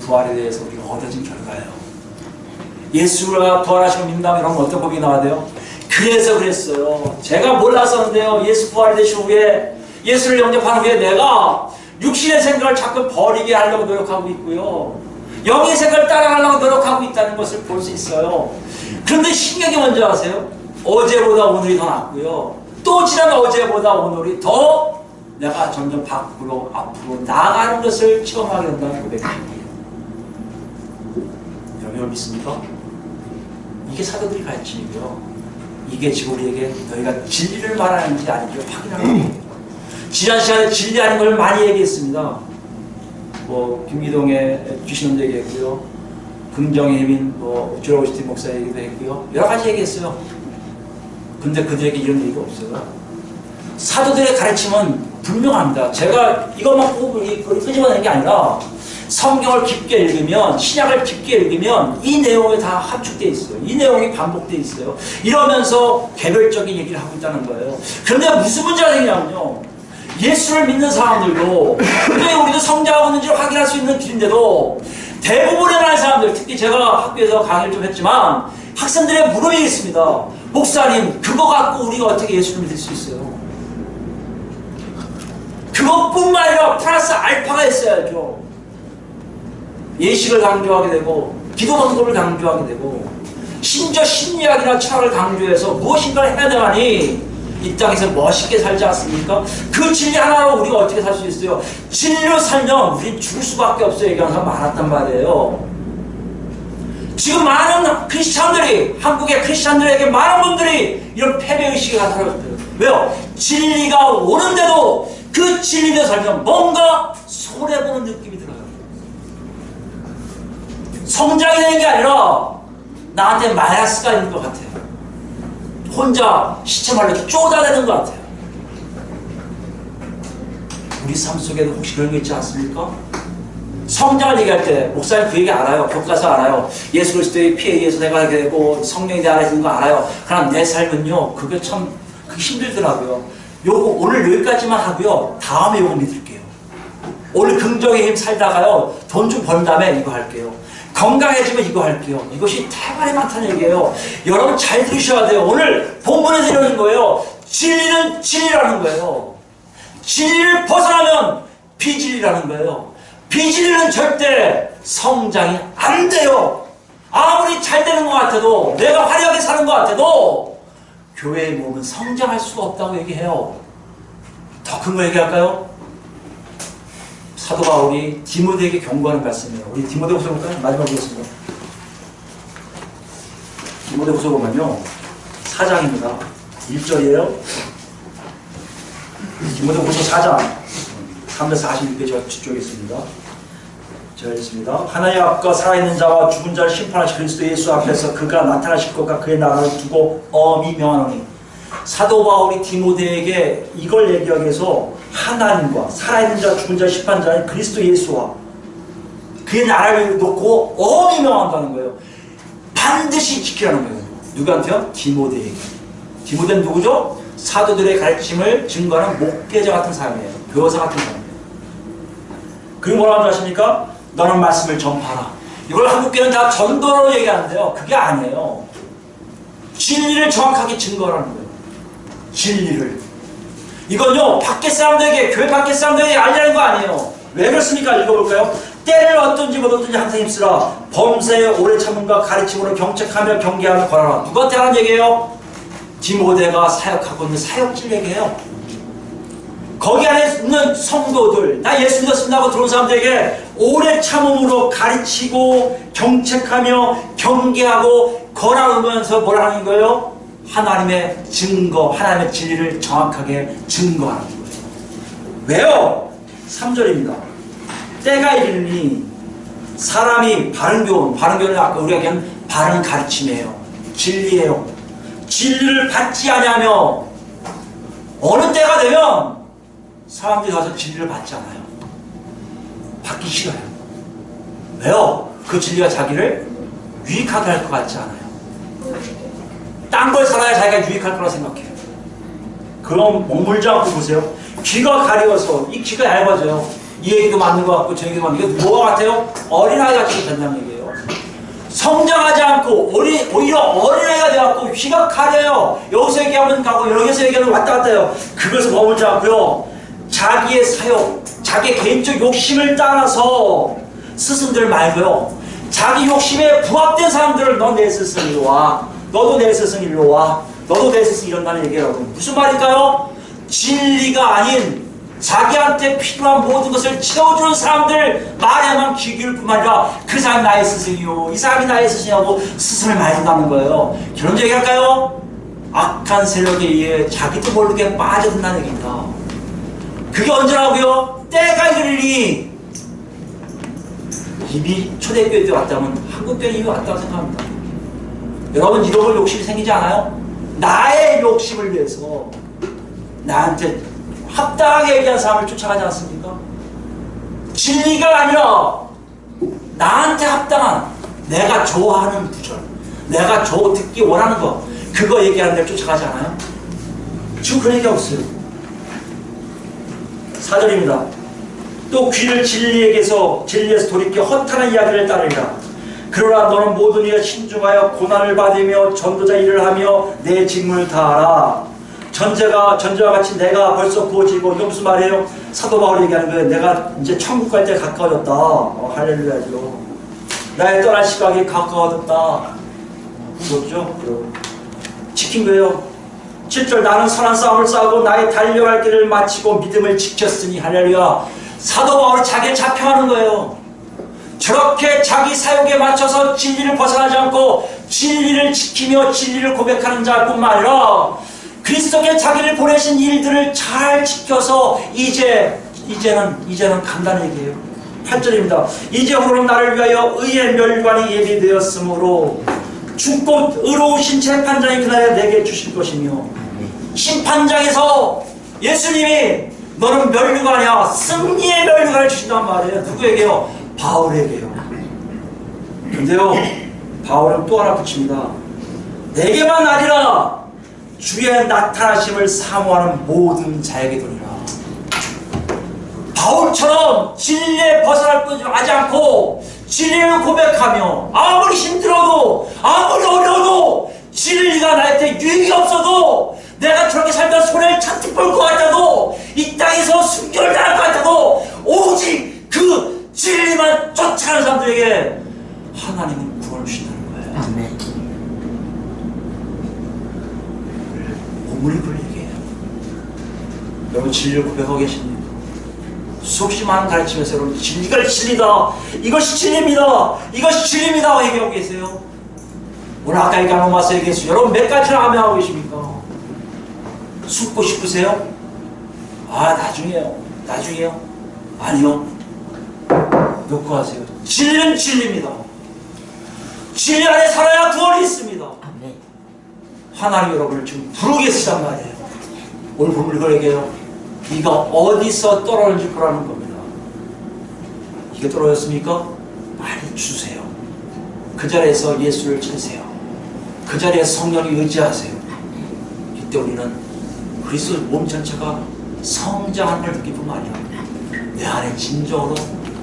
부활에 대해서 우리가 얻어진 결과예요. 예수가 부활하시고 믿는다면 여러분 어떤 법이 나와야 돼요? 그래서 그랬어요. 제가 몰랐었는데요. 예수 부활되신 후에 예수를 영접한 후에 내가 육신의 생각을 자꾸 버리게 하려고 노력하고 있고요. 영의 생각을 따라가려고 노력하고 있다는 것을 볼 수 있어요. 그런데 신경이 뭔지 아세요? 어제보다 오늘이 더 낫고요. 또 지난 어제보다 오늘이 더 내가 점점 밖으로 앞으로 나아가는 것을 체험하게 된다는 고백입니다. 여러분 믿습니까? 이게 사도들이 가르치고요. 이게 지금 우리에게 너희가 진리를 말하는지 아닌지 확인하는 거예요. 지난 시간에 진리 아닌 걸 많이 얘기했습니다. 뭐 김기동의 귀신 얘기했고요. 긍정의 힘인 조라 오스틴 목사 얘기도 했고요. 여러 가지 얘기했어요. 근데 그들에게 이런 얘기가 없어요. 사도들의 가르침은 분명합니다. 제가 이것만 끄집어내는 게 아니라 성경을 깊게 읽으면, 신약을 깊게 읽으면 이 내용이 다 합축되어 있어요. 이 내용이 반복되어 있어요. 이러면서 개별적인 얘기를 하고 있다는 거예요. 그런데 무슨 문제가 생기냐면요. 예수를 믿는 사람들도 왜 우리도 성장하고 있는지를 확인할 수 있는 길인데도 대부분의 많은 사람들, 특히 제가 학교에서 강의를 좀 했지만 학생들의 물음이 있습니다. 목사님, 그거 갖고 우리가 어떻게 예수를 믿을 수 있어요? 그것뿐만 아니라 플러스 알파가 있어야죠. 예식을 강조하게 되고 기도 방법을 강조하게 되고 심지어 심리학이나 철학을 강조해서 무엇인가를 해야 되나니 이 땅에서 멋있게 살지 않습니까? 그 진리 하나로 우리가 어떻게 살 수 있어요? 진리로 살면 우린 죽을 수밖에 없어요. 얘기하는 사람 많았단 말이에요. 지금 많은 크리스찬들이, 한국의 크리스찬들에게 많은 분들이 이런 패배의식이 나타났어요. 왜요? 진리가 오는데도 그 진리대로 살면 뭔가 손해보는 느낌이 들어요. 성장이 되는 게 아니라 나한테 마이너스가 있는 것 같아요. 혼자 시체말로 쪼다대는 것 같아요. 우리 삶 속에도 혹시 그런 게 있지 않습니까? 성장을 얘기할 때 목사님 그 얘기 알아요. 교과서 알아요. 예수 그리스도의 피에 의해서 내가 하게 되고 성령이 내 안에 있는 거 알아요. 그럼 내 삶은요 그게 참 힘들더라고요. 요거 오늘 여기까지만 하고요. 다음에 요거 믿을게요. 오늘 긍정의 힘 살다가요 돈 좀 번 다음에 이거 할게요. 건강해지면 이거 할게요. 이것이 태반이 많다는 얘기예요. 여러분 잘 들으셔야 돼요. 오늘 본문에서 이러는 거예요. 진리는 진리라는 거예요. 진리를 벗어나면 비진리라는 거예요. 비진리는 절대 성장이 안 돼요. 아무리 잘 되는 것 같아도 내가 화려하게 사는 것 같아도 교회의 몸은 성장할 수가 없다고 얘기해요. 더 큰 거 얘기할까요? 사도 바울이 디모데에게 경고하는 말씀이에요. 우리 디모데후서 볼까요? 마지막 보겠습니다. 디모데후서 보면요 4장입니다. 1절이에요. 디모데후서 4장 346페이지 뒤쪽에 있습니다. 제가 읽습니다. 하나님 앞과 살아있는 자와 죽은 자를 심판하실 그리스도 예수 앞에서 그가 나타나실 것과 그의 나라를 두고 엄히 명하노니. 사도 바울이 디모데에게 이걸 얘기하기 위해서 하나님과 살아있는 자, 죽은 자, 심판자인 그리스도 예수와 그의 나라를 놓고 엄히 명한다는 거예요. 반드시 지키라는 거예요. 누구한테요? 디모데에게. 디모데는 누구죠? 사도들의 가르침을 증거하는 목회자 같은 사람이에요. 교사 같은 사람이에요. 그리고 뭐라고 하십니까? 너는 말씀을 전파하라. 이걸 한국교회는 다 전도로 얘기하는데요. 그게 아니에요. 진리를 정확하게 증거하라는 거예요. 진리를. 이건요, 밖에 사람들에게, 교회 밖에 사람들에게 알리는 거 아니에요. 왜 그렇습니까? 읽어볼까요? 때를 어떤지 못어떤지 항상 힘쓰라. 범사에 오래 참음과 가르침으로 경책하며 경계하며 권하라. 누구한테 하는 얘기예요? 디모데가 사역하고 있는 사역질 얘기예요. 거기 안에 있는 성도들, 나 예수 믿었습니다 하고 들어온 사람들에게 오래 참음으로 가르치고 경책하며 경계하고 권하면서 뭘 하는 거예요? 하나님의 증거, 하나님의 진리를 정확하게 증거하는 거예요. 왜요? 3절입니다. 때가 이르니 사람이 바른 교훈은 아까 우리가 얘기한 바른 가르침이에요. 진리예요. 진리를 받지 않으며 어느 때가 되면 사람들이 가서 진리를 받지 않아요. 받기 싫어요. 왜요? 그 진리가 자기를 유익하게 할 것 같지 않아요. 딴 걸 살아야 자기가 유익할 거라 생각해요. 그럼 머물지 않고 보세요. 귀가 가려워서 이 귀가 얇아져요. 이 얘기도 맞는 것 같고 저 얘기도 맞는 것 같고. 이게 뭐가 같아요? 어린아이 같이 된다는 얘기예요. 성장하지 않고 오히려 어린아이가 돼갖고 귀가 가려요. 여기서 얘기하면 가고 여기서 얘기하면 왔다 갔다 해요. 그것을 머물지 않고요. 자기의 사욕, 자기의 개인적 욕심을 따라서 스승들 말고요. 자기 욕심에 부합된 사람들을 너 내 스승 일로 와. 너도 내 스승 일로 와. 너도 내 스승 이런다는 얘기라고. 무슨 말일까요? 진리가 아닌 자기한테 필요한 모든 것을 채워주는 사람들 말에만 귀 기울 뿐만 아니라 그 사람이 나의 스승이요. 이 사람이 나의 스승이라고 스승을 말한다는 거예요. 결론 얘기할까요? 악한 세력에 의해 자기도 모르게 빠져든다는 얘기입니다. 그게 언제라고요? 때가 이르니. 이미 초대교회 때 왔다면 한국교회 이미 왔다고 생각합니다. 여러분 이런 걸 욕심이 생기지 않아요? 나의 욕심을 위해서 나한테 합당하게 얘기한 사람을 쫓아가지 않습니까? 진리가 아니라 나한테 합당한 내가 좋아하는 구절, 내가 듣기 원하는 거, 그거 얘기하는 데를 쫓아가지 않아요? 지금 그런 얘기가 없어요. 4절입니다. 또 귀를 진리에서 돌이켜 허탄한 이야기를 따르리라. 그러나 너는 모든 일에 신중하여 고난을 받으며 전도자 일을 하며 내 직무를 다하라. 전제와 같이 내가 벌써 구워지고. 이거 무슨 말이에요? 사도 바울이 얘기하는 거예요. 내가 이제 천국 갈 때 가까워졌다. 할렐루야죠. 나의 떠날 시각이 가까워졌다. 그렇죠? 지킨 거예요. 7절 나는 선한 싸움을 싸우고 나의 달려갈 길을 마치고 믿음을 지켰으니. 할렐루야. 사도 바울이 자기를 자평하는 거예요. 저렇게 자기 사역에 맞춰서 진리를 벗어나지 않고 진리를 지키며 진리를 고백하는 자뿐만 아니라 그리스도께 자기를 보내신 일들을 잘 지켜서 이제는 간다는 얘기예요. 8절입니다. 이제후로는 나를 위하여 의의 멸관이 예비되었으므로 죽고 의로우신 재판장이 그날에 내게 주실 것이며. 심판장에서 예수님이 너는 멸류관이야, 승리의 멸류관을 주신단 말이에요. 누구에게요? 바울에게요. 근데요, 바울은 또 하나 붙입니다. 내게만 아니라 주의 나타나심을 사모하는 모든 자에게 도리라. 바울처럼 진리에 벗어날 것 하지 않고 진리를 고백하며 아무리 힘들어도 아무리 어려워도 진리가 나한테 유익이 없어도 내가 저렇게 살다 손해를 잔뜩 볼 것 같아도 이 땅에서 순교를 당할 것 같아도 오직 그 진리만 쫓아가는 사람들에게 하나님은 구원을 주신다는 거예요. 아멘. 오물이 그걸 얘기해요. 여러분 진리를 고백하고 계십니까? 수없이 많은 가르침에서 여러분 진리가 진리다, 이것이 진리입니다, 이것이 진리입니다 얘기하고 계세요. 오늘 아까 얘기한 로마서 얘기했어요. 여러분 몇 가지를 암행하고 계십니까? 숨고 싶으세요? 아, 나중에요. 나중에요. 아니요. 놓고 하세요. 진리는 진리입니다. 진리 안에 살아야 구원이 있습니다. 아멘. 하나님 여러분을 지금 부르게 쓰단 말이에요. 오늘 본문 이거에게요. 네가 어디서 떨어질 거라는 겁니다. 이게 떨어졌습니까? 빨리 주세요. 그 자리에서 예수를 찾으세요. 그 자리에서 성령이 의지하세요. 이때 우리는 그리스도 몸 전체가 성장하는 걸 느낄 뿐만 아니라 내 안에 진정으로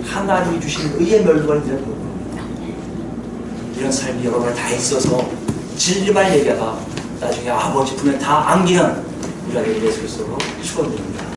하나님이 주신 의의 멸관이 되는 겁니다. 이런 삶이 여러분을 다 있어서 진리만 얘기하다 나중에 아버지 품에 다 안기는 우리가 예수 그리스도로 축원드립니다.